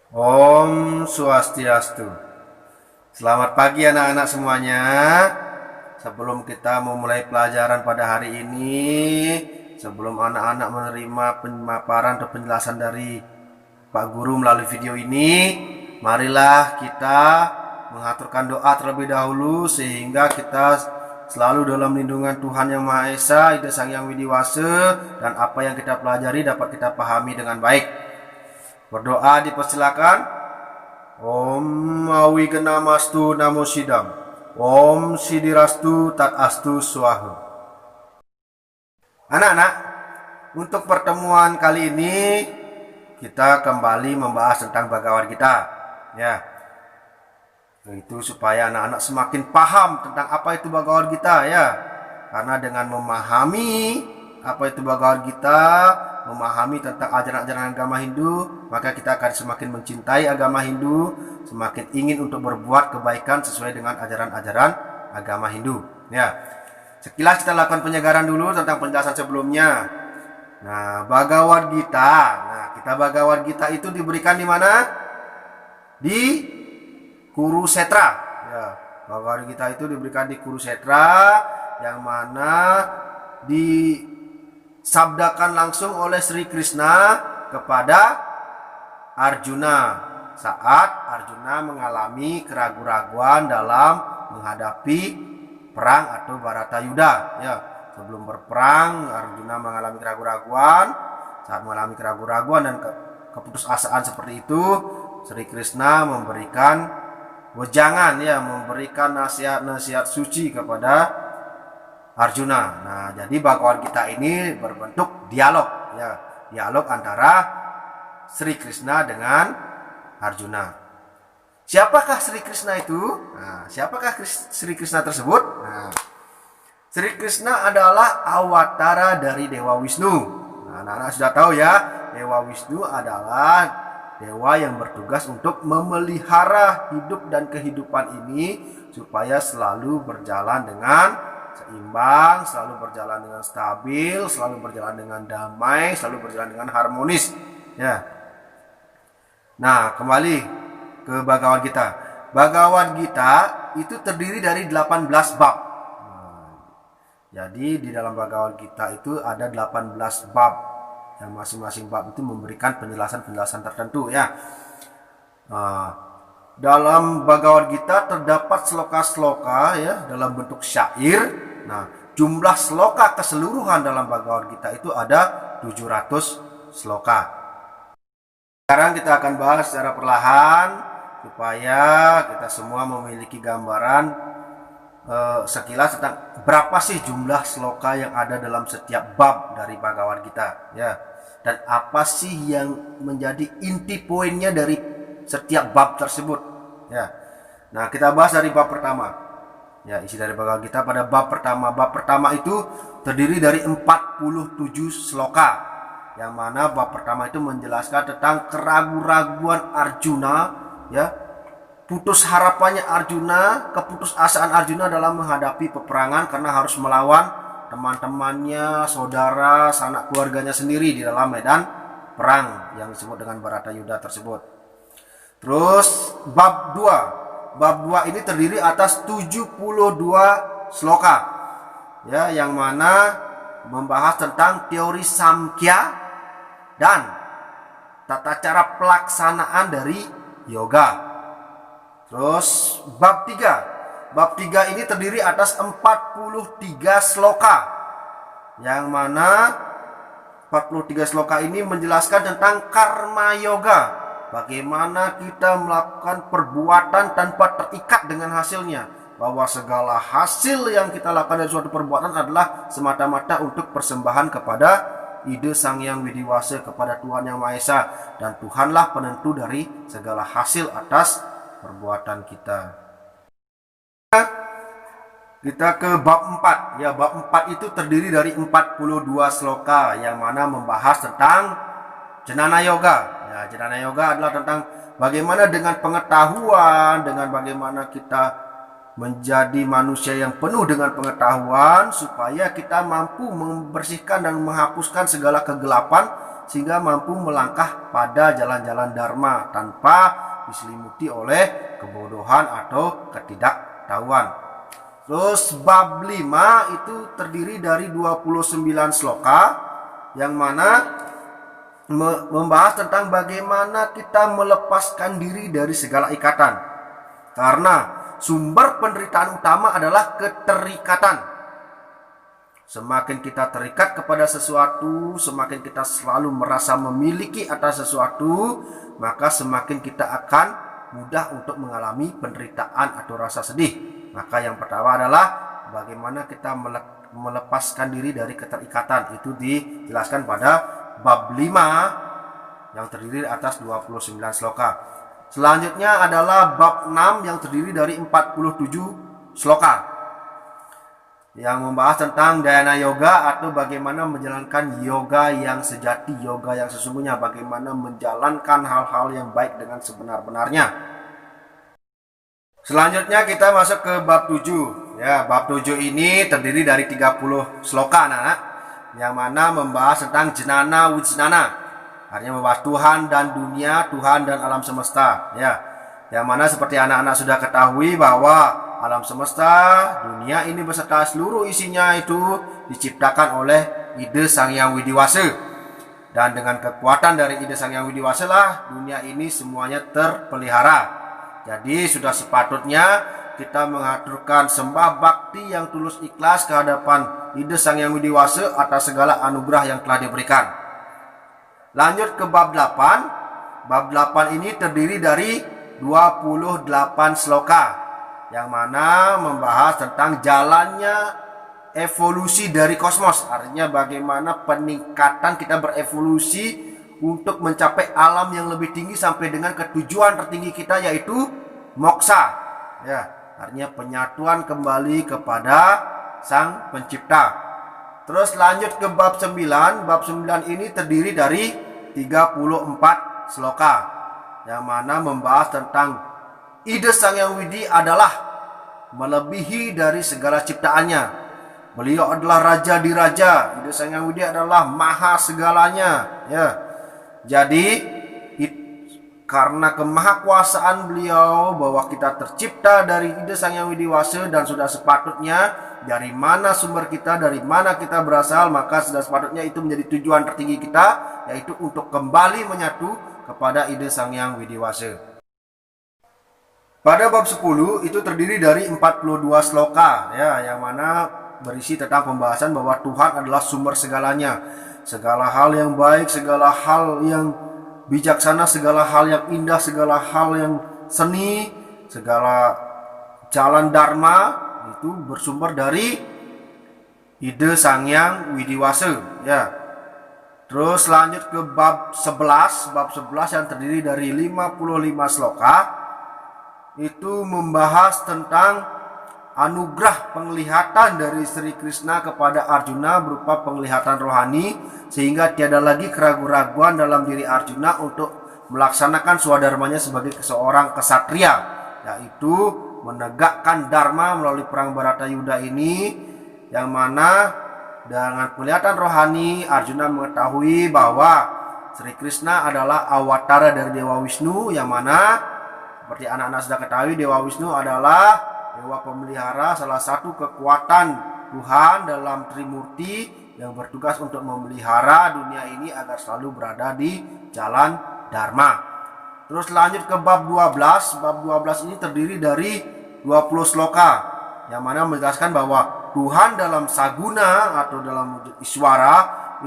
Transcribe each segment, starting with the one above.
Om Swastiastu. Selamat pagi anak-anak semuanya. Sebelum kita memulai pelajaran pada hari ini, sebelum anak-anak menerima pemaparan atau penjelasan dari Pak Guru melalui video ini, marilah kita mengaturkan doa terlebih dahulu sehingga kita selalu dalam lindungan Tuhan Yang Maha Esa, Ida Sang Yang Widiwase, dan apa yang kita pelajari dapat kita pahami dengan baik. Berdoa dipersilakan. Om Mawi Genamastu Namo Sidam. Om Sidirastu Tat Astu Swahu. Anak-anak, untuk pertemuan kali ini kita kembali membahas tentang Bhagavad Gita, ya. Itu supaya anak-anak semakin paham tentang apa itu Bhagavad Gita, ya. Karena dengan memahami apa itu Bhagavad Gita, memahami tentang ajaran-ajaran agama Hindu, maka kita akan semakin mencintai agama Hindu, semakin ingin untuk berbuat kebaikan sesuai dengan ajaran-ajaran agama Hindu. Ya, sekilas kita lakukan penyegaran dulu tentang penjelasan sebelumnya. Nah, Bhagavad Gita. Nah, kita Bhagavad Gita itu diberikan di mana? Di Kurukshetra. Ya, Bhagavad Gita itu diberikan di Kurukshetra, yang mana disabdakan langsung oleh Sri Krishna kepada Arjuna saat Arjuna mengalami keraguan-raguan dalam menghadapi perang atau Bharatayuddha. Ya, sebelum berperang Arjuna mengalami keraguan-raguan. Saat mengalami keraguan-raguan dan keputusasaan seperti itu, Sri Krishna memberikan wejangan, ya, memberikan nasihat-nasihat suci kepada Arjuna. Nah, jadi Bhagavad Gita ini berbentuk dialog, ya, dialog antara Sri Krishna dengan Arjuna. Siapakah Sri Krishna itu? Nah, siapakah Sri Krishna tersebut? Nah, Sri Krishna adalah awatara dari Dewa Wisnu. Nah, anak-anak sudah tahu, ya, Dewa Wisnu adalah dewa yang bertugas untuk memelihara hidup dan kehidupan ini supaya selalu berjalan dengan seimbang, selalu berjalan dengan stabil, selalu berjalan dengan damai, selalu berjalan dengan harmonis, ya. Nah, kembali ke Bhagavad Gita. Bhagavad Gita itu terdiri dari 18 bab. Nah, jadi di dalam Bhagavad Gita itu ada 18 bab, yang masing-masing bab itu memberikan penjelasan-penjelasan tertentu, ya. Nah, dalam Bhagavad Gita terdapat sloka-sloka, ya, dalam bentuk syair. Nah, jumlah sloka keseluruhan dalam Bhagavad Gita itu ada 700 sloka. Sekarang kita akan bahas secara perlahan supaya kita semua memiliki gambaran sekilas tentang berapa sih jumlah sloka yang ada dalam setiap bab dari Bhagavad Gita, ya. Dan apa sih yang menjadi inti poinnya dari setiap bab tersebut, ya. Nah, kita bahas dari bab pertama. Ya, isi dari Bhagavad Gita pada bab pertama. Bab pertama itu terdiri dari 47 sloka. Yang mana bab pertama itu menjelaskan tentang keraguan-raguan Arjuna, ya. Putus harapannya Arjuna, keputusasaan Arjuna dalam menghadapi peperangan karena harus melawan teman-temannya, saudara, sanak keluarganya sendiri di dalam medan perang yang disebut dengan Bharatayuddha tersebut. Terus bab 2. Bab 2 ini terdiri atas 72 sloka, ya, yang mana membahas tentang teori Samkhya dan tata cara pelaksanaan dari yoga. Terus bab 3. Bab 3 ini terdiri atas 43 sloka, yang mana 43 sloka ini menjelaskan tentang karma yoga. Bagaimana kita melakukan perbuatan tanpa terikat dengan hasilnya. Bahwa segala hasil yang kita lakukan dari suatu perbuatan adalah semata-mata untuk persembahan kepada Ida Sang Yang Widiwase, kepada Tuhan Yang Maha Esa. Dan Tuhanlah penentu dari segala hasil atas perbuatan kita. Kita ke bab 4. Ya, bab 4 itu terdiri dari 42 sloka, yang mana membahas tentang Jnana Yoga. Ya, Jnana Yoga adalah tentang bagaimana dengan pengetahuan, dengan bagaimana kita menjadi manusia yang penuh dengan pengetahuan, supaya kita mampu membersihkan dan menghapuskan segala kegelapan, sehingga mampu melangkah pada jalan-jalan Dharma tanpa diselimuti oleh kebodohan atau ketidaktahuan. Terus bab 5 itu terdiri dari 29 sloka, yang mana membahas tentang bagaimana kita melepaskan diri dari segala ikatan. Karena sumber penderitaan utama adalah keterikatan. Semakin kita terikat kepada sesuatu, semakin kita selalu merasa memiliki atas sesuatu, maka semakin kita akan mudah untuk mengalami penderitaan atau rasa sedih. Maka yang pertama adalah bagaimana kita melepaskan diri dari keterikatan. Itu dijelaskan pada bab 5 yang terdiri atas 29 sloka. Selanjutnya adalah bab 6 yang terdiri dari 47 sloka, yang membahas tentang dhyana yoga atau bagaimana menjalankan yoga yang sejati, yoga yang sesungguhnya, bagaimana menjalankan hal-hal yang baik dengan sebenar-benarnya. Selanjutnya kita masuk ke bab 7. Ya, bab 7 ini terdiri dari 30 sloka, anak-anak, yang mana membahas tentang jnana wijnana. Artinya membahas Tuhan dan dunia, Tuhan dan alam semesta. Ya, yang mana seperti anak-anak sudah ketahui bahwa alam semesta, dunia ini beserta seluruh isinya itu diciptakan oleh Ide Sang Hyang Widiwasa. Dan dengan kekuatan dari Ide Sang Hyang Widiwasa lah dunia ini semuanya terpelihara. Jadi sudah sepatutnya kita mengaturkan sembah bakti yang tulus ikhlas ke hadapan Ide Sang Hyang Widiwasa atas segala anugerah yang telah diberikan. Lanjut ke bab 8. Bab 8 ini terdiri dari 28 sloka, yang mana membahas tentang jalannya evolusi dari kosmos. Artinya bagaimana peningkatan kita berevolusi untuk mencapai alam yang lebih tinggi sampai dengan ketujuan tertinggi kita, yaitu moksa. Ya, artinya penyatuan kembali kepada Sang Pencipta. Terus lanjut ke bab 9. Bab 9 ini terdiri dari 34 sloka, yang mana membahas tentang Ide Sang Hyang Widi adalah melebihi dari segala ciptaannya. Beliau adalah raja di raja. Ide Sang Hyang Widi adalah maha segalanya. Ya, jadi karena kemahakuasaan beliau bahwa kita tercipta dari Ide Sang Hyang Widiwasa, dan sudah sepatutnya dari mana sumber kita, dari mana kita berasal, maka sudah sepatutnya itu menjadi tujuan tertinggi kita, yaitu untuk kembali menyatu kepada Ide Sang Hyang Widiwasa. Pada bab 10 itu terdiri dari 42 sloka, ya, yang mana berisi tentang pembahasan bahwa Tuhan adalah sumber segalanya. Segala hal yang baik, segala hal yang bijaksana, segala hal yang indah, segala hal yang seni, segala jalan dharma itu bersumber dari Ide Sang Hyang Widiwasa. Ya. Terus lanjut ke bab 11. Bab 11 yang terdiri dari 55 sloka itu membahas tentang anugerah penglihatan dari Sri Krishna kepada Arjuna berupa penglihatan rohani, sehingga tiada lagi keraguan-raguan dalam diri Arjuna untuk melaksanakan swadharmanya sebagai seorang kesatria, yaitu menegakkan dharma melalui perang Bharatayuddha ini, yang mana dengan penglihatan rohani Arjuna mengetahui bahwa Sri Krishna adalah awatara dari Dewa Wisnu, yang mana seperti anak-anak sudah ketahui, Dewa Wisnu adalah dewa pemelihara, salah satu kekuatan Tuhan dalam Trimurti yang bertugas untuk memelihara dunia ini agar selalu berada di jalan Dharma. Terus lanjut ke bab 12. Bab 12 ini terdiri dari 20 sloka, yang mana menjelaskan bahwa Tuhan dalam Saguna atau dalam wujud Iswara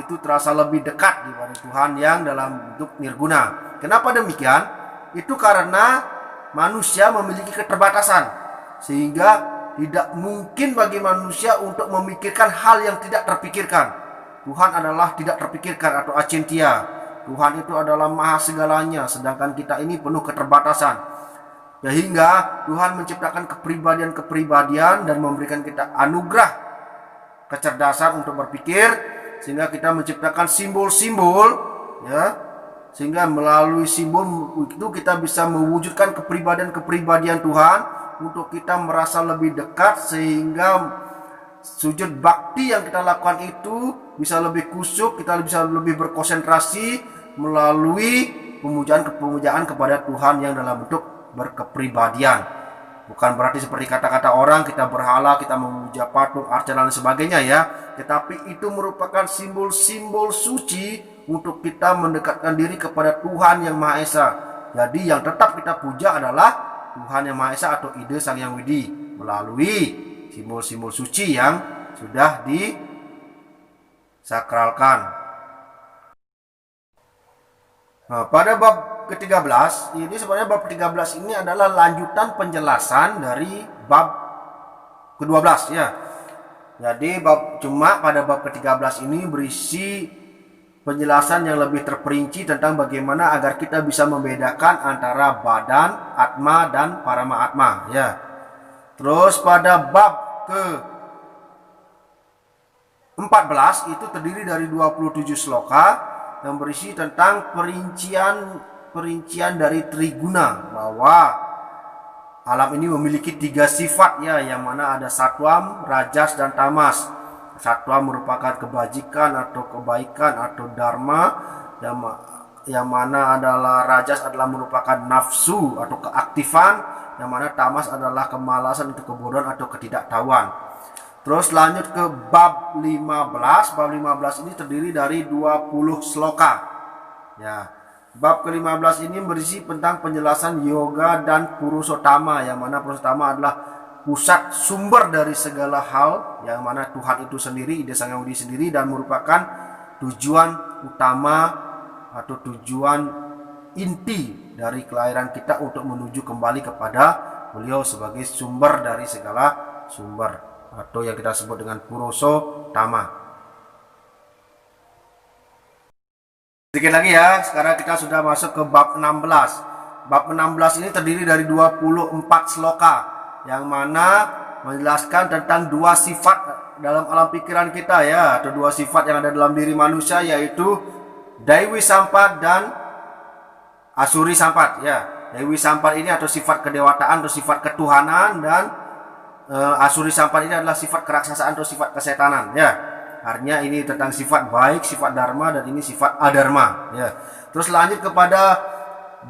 itu terasa lebih dekat dibanding Tuhan yang dalam bentuk Nirguna. Kenapa demikian? Itu karena manusia memiliki keterbatasan, sehingga tidak mungkin bagi manusia untuk memikirkan hal yang tidak terpikirkan. Tuhan adalah tidak terpikirkan atau acintya. Tuhan itu adalah maha segalanya, sedangkan kita ini penuh keterbatasan. Sehingga Tuhan menciptakan kepribadian-kepribadian dan memberikan kita anugerah kecerdasan untuk berpikir, sehingga kita menciptakan simbol-simbol, ya, sehingga melalui simbol itu kita bisa mewujudkan kepribadian-kepribadian Tuhan, untuk kita merasa lebih dekat, sehingga sujud bakti yang kita lakukan itu bisa lebih kusyuk, kita bisa lebih berkonsentrasi melalui pemujaan kepada Tuhan yang dalam bentuk berkepribadian. Bukan berarti seperti kata-kata orang kita berhala, kita memuja patung, arca dan sebagainya ya. Tetapi itu merupakan simbol-simbol suci untuk kita mendekatkan diri kepada Tuhan Yang Maha Esa. Jadi yang tetap kita puja adalah Tuhan Yang Maha Esa atau Ide Sang Hyang Widi melalui simbol-simbol suci yang sudah disakralkan. Nah, pada bab ke-13 ini sebenarnya bab ke-13 ini adalah lanjutan penjelasan dari bab ke-12 ya. Jadi pada bab ke-13 ini berisi penjelasan yang lebih terperinci tentang bagaimana agar kita bisa membedakan antara badan, atma dan parama atma ya. Terus pada bab ke-14 itu terdiri dari 27 sloka yang berisi tentang perincian dari Triguna, bahwa alam ini memiliki 3 sifat ya, yang mana ada satwam, rajas dan tamas. Satwam merupakan kebajikan atau kebaikan atau dharma, yang mana adalah rajas adalah merupakan nafsu atau keaktifan, yang mana tamas adalah kemalasan atau kebodohan atau ketidaktahuan. Terus lanjut ke bab 15. Bab 15 ini terdiri dari 20 sloka. Ya. Bab ke-15 ini berisi tentang penjelasan yoga dan purusottama, yang mana purusottama adalah pusat sumber dari segala hal, yang mana Tuhan itu sendiri, Ide Sang Hyang Widi sendiri, dan merupakan tujuan utama atau tujuan inti dari kelahiran kita untuk menuju kembali kepada Beliau sebagai sumber dari segala sumber, atau yang kita sebut dengan purusottama. Sedikit lagi ya, sekarang kita sudah masuk ke bab 16. Bab 16 ini terdiri dari 24 sloka, yang mana menjelaskan tentang 2 sifat dalam alam pikiran kita ya, atau 2 sifat yang ada dalam diri manusia, yaitu Daiwi Sampat dan Asuri Sampat ya. Dewi Sampat ini atau sifat kedewataan atau sifat ketuhanan, dan Asuri Sampat ini adalah sifat keraksasaan atau sifat kesetanan ya. Artinya ini tentang sifat baik, sifat dharma, dan ini sifat adharma ya. Terus lanjut kepada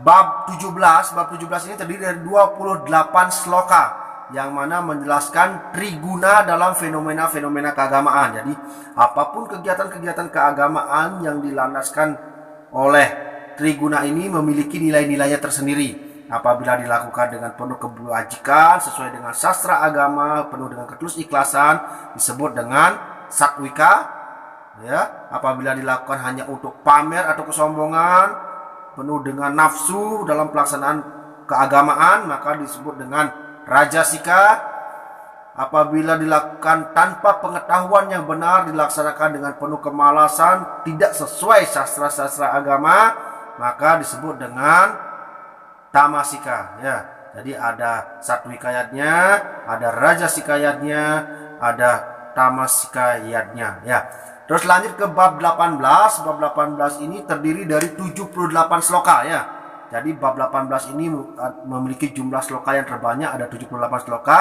bab 17. Bab 17 ini terdiri dari 28 sloka, yang mana menjelaskan triguna dalam fenomena-fenomena keagamaan. Jadi apapun kegiatan-kegiatan keagamaan yang dilandaskan oleh triguna ini memiliki nilai-nilainya tersendiri. Apabila dilakukan dengan penuh kebajikan sesuai dengan sastra agama, penuh dengan ketulus ikhlasan, disebut dengan satwika ya. Apabila dilakukan hanya untuk pamer atau kesombongan, penuh dengan nafsu dalam pelaksanaan keagamaan, maka disebut dengan rajasika. Apabila dilakukan tanpa pengetahuan yang benar, dilaksanakan dengan penuh kemalasan, tidak sesuai sastra-sastra agama, maka disebut dengan tamasika ya. Jadi ada satwikayatnya, ada rajasikayatnya, ada tamasikayatnya ya. Terus lanjut ke bab 18. Bab 18 ini terdiri dari 78 sloka ya. Jadi bab 18 ini memiliki jumlah sloka yang terbanyak, ada 78 sloka,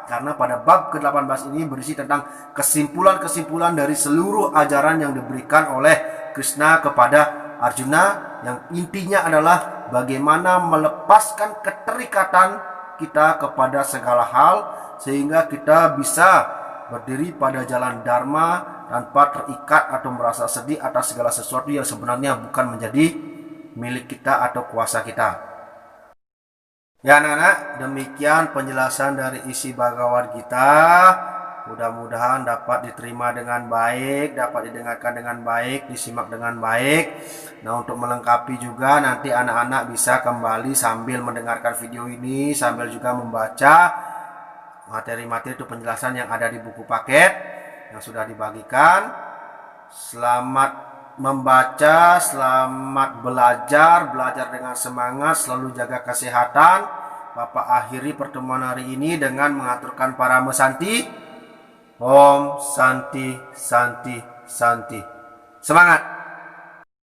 karena pada bab ke-18 ini berisi tentang kesimpulan-kesimpulan dari seluruh ajaran yang diberikan oleh Krishna kepada Arjuna, yang intinya adalah bagaimana melepaskan keterikatan kita kepada segala hal, sehingga kita bisa berdiri pada jalan dharma tanpa terikat atau merasa sedih atas segala sesuatu yang sebenarnya bukan menjadi milik kita atau kuasa kita. Ya anak-anak, demikian penjelasan dari isi Bhagavad Gita. Mudah-mudahan dapat diterima dengan baik, dapat didengarkan dengan baik, disimak dengan baik. Nah, untuk melengkapi juga nanti anak-anak bisa kembali sambil mendengarkan video ini, sambil juga membaca materi-materi itu penjelasan yang ada di buku paket yang sudah dibagikan. Selamat membaca, selamat belajar dengan semangat, selalu jaga kesehatan. Bapak akhiri pertemuan hari ini dengan mengaturkan para mesanti. Om Santi Santi Santi. Semangat!